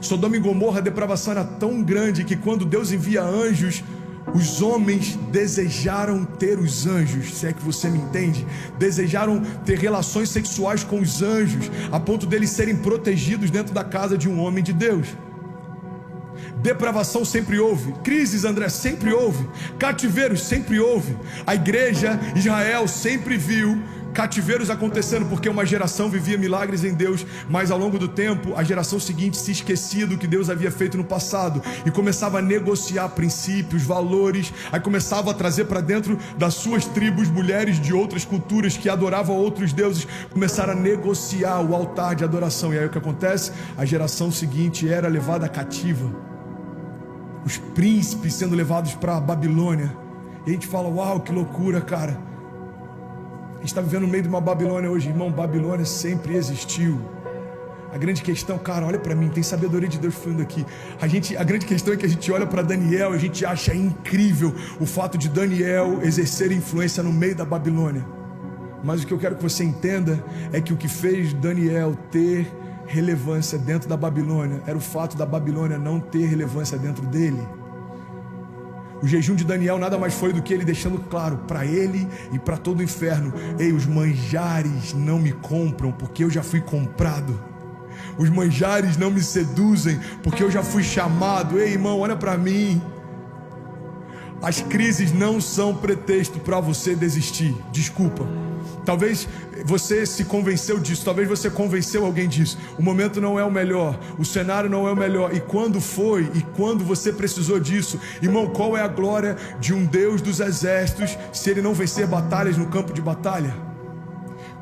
Sodoma e Gomorra, a depravação era tão grande que quando Deus envia anjos, os homens desejaram ter os anjos, se é que você me entende, desejaram ter relações sexuais com os anjos, a ponto deles serem protegidos dentro da casa de um homem de Deus. Depravação sempre houve, crises, André, sempre houve, cativeiros sempre houve. A igreja, Israel, sempre viu cativeiros acontecendo, porque uma geração vivia milagres em Deus, mas ao longo do tempo, a geração seguinte se esquecia do que Deus havia feito no passado, e começava a negociar princípios, valores, aí começava a trazer para dentro das suas tribos, mulheres de outras culturas que adoravam outros deuses, começaram a negociar o altar de adoração, e aí o que acontece? A geração seguinte era levada cativa, os príncipes sendo levados para a Babilônia, e a gente fala, uau, que loucura, cara. A gente está vivendo no meio de uma Babilônia hoje, irmão. Babilônia sempre existiu. A grande questão, cara, olha para mim, tem sabedoria de Deus fluindo aqui. A grande questão é que a gente olha para Daniel, a gente acha incrível o fato de Daniel exercer influência no meio da Babilônia. Mas o que eu quero que você entenda é que o que fez Daniel ter relevância dentro da Babilônia era o fato da Babilônia não ter relevância dentro dele. O jejum de Daniel nada mais foi do que ele deixando claro para ele e para todo o inferno: ei, os manjares não me compram, porque eu já fui comprado. Os manjares não me seduzem, porque eu já fui chamado. Ei, irmão, olha para mim. As crises não são pretexto para você desistir. Desculpa. Talvez você se convenceu disso, talvez você convenceu alguém disso. O momento não é o melhor, o cenário não é o melhor. E quando foi, e quando você precisou disso, irmão, qual é a glória de um Deus dos exércitos se ele não vencer batalhas no campo de batalha?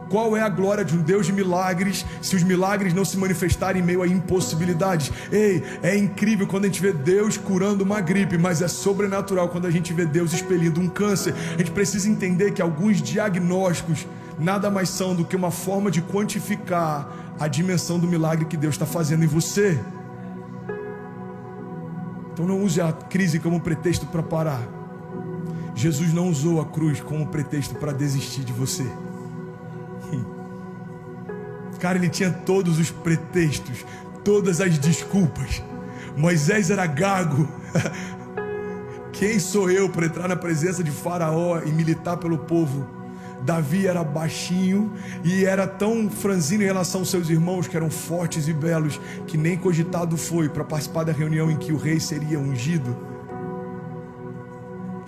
Qual é a glória de um Deus de milagres se os milagres não se manifestarem em meio a impossibilidades? Ei, é incrível quando a gente vê Deus curando uma gripe, mas é sobrenatural quando a gente vê Deus expelindo um câncer. A gente precisa entender que alguns diagnósticos nada mais são do que uma forma de quantificar a dimensão do milagre que Deus está fazendo em você. Então não use a crise como pretexto para parar. Jesus não usou a cruz como pretexto para desistir de você. Cara, ele tinha todos os pretextos, todas as desculpas. Moisés era gago. Quem sou eu para entrar na presença de Faraó e militar pelo povo? Davi era baixinho e era tão franzino em relação aos seus irmãos, que eram fortes e belos, que nem cogitado foi para participar da reunião em que o rei seria ungido.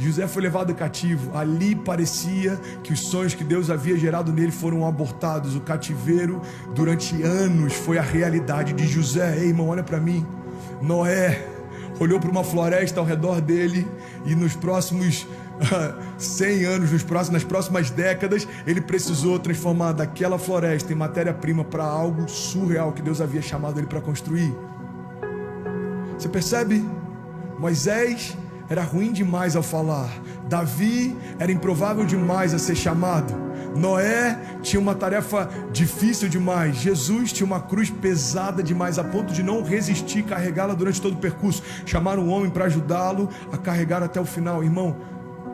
José foi levado cativo. Ali parecia que os sonhos que Deus havia gerado nele foram abortados. O cativeiro durante anos foi a realidade de José. Ei, irmão, olha para mim. Noé olhou para uma floresta ao redor dele, e nos próximos 100 anos, nas próximas décadas, ele precisou transformar daquela floresta em matéria-prima para algo surreal que Deus havia chamado ele para construir. Você percebe? Moisés era ruim demais ao falar. Davi era improvável demais a ser chamado. Noé tinha uma tarefa difícil demais. Jesus tinha uma cruz pesada demais, a ponto de não resistir carregá-la durante todo o percurso. Chamaram um homem para ajudá-lo a carregar até o final. Irmão,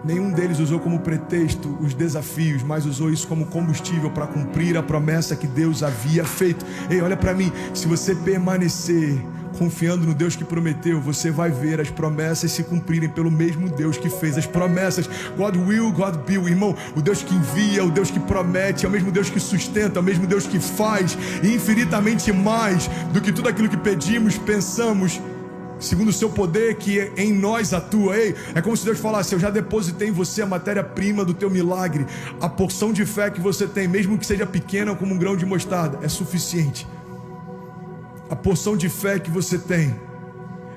nenhum deles usou como pretexto os desafios, mas usou isso como combustível para cumprir a promessa que Deus havia feito. Ei, olha para mim, se você permanecer confiando no Deus que prometeu, você vai ver as promessas se cumprirem pelo mesmo Deus que fez as promessas. God will, God be, irmão. O Deus que envia, o Deus que promete, é o mesmo Deus que sustenta, é o mesmo Deus que faz infinitamente mais do que tudo aquilo que pedimos, pensamos, segundo o seu poder que em nós atua. Ei, é como se Deus falasse: eu já depositei em você a matéria-prima do teu milagre. A porção de fé que você tem, mesmo que seja pequena como um grão de mostarda, é suficiente. A porção de fé que você tem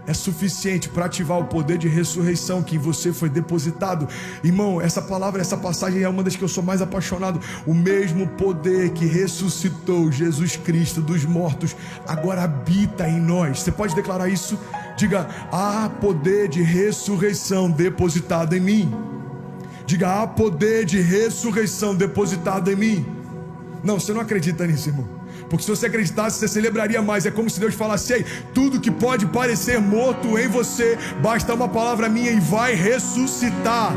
é suficiente para ativar o poder de ressurreição que em você foi depositado. Irmão, essa palavra, essa passagem é uma das que eu sou mais apaixonado. O mesmo poder que ressuscitou Jesus Cristo dos mortos agora habita em nós. Você pode declarar isso? Diga: há poder de ressurreição depositado em mim. Diga: há poder de ressurreição depositado em mim. Não, você não acredita nisso, irmão. Porque se você acreditasse, você celebraria mais. É como se Deus falasse: ei, tudo que pode parecer morto em você, basta uma palavra minha e vai ressuscitar.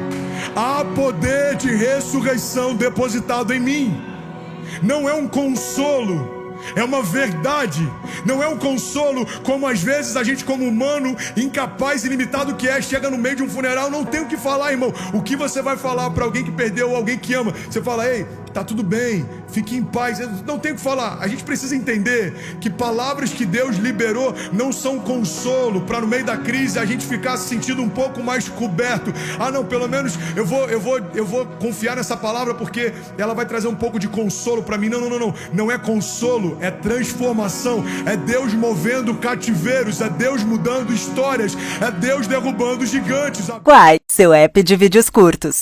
Há poder de ressurreição depositado em mim. Não é um consolo, É uma verdade, não é um consolo, como às vezes a gente, como humano, incapaz e limitado que é, chega no meio de um funeral, não tem o que falar, irmão. O que você vai falar para alguém que perdeu, alguém que ama? Você fala: ei, tá tudo bem, fique em paz. Não tem o que falar. A gente precisa entender que palavras que Deus liberou não são consolo, para no meio da crise a gente ficar se sentindo um pouco mais coberto. Ah não, pelo menos eu vou confiar nessa palavra porque ela vai trazer um pouco de consolo para mim. Não é consolo, é transformação, é Deus movendo cativeiros, é Deus mudando histórias, é Deus derrubando gigantes. Quai, seu app de vídeos curtos.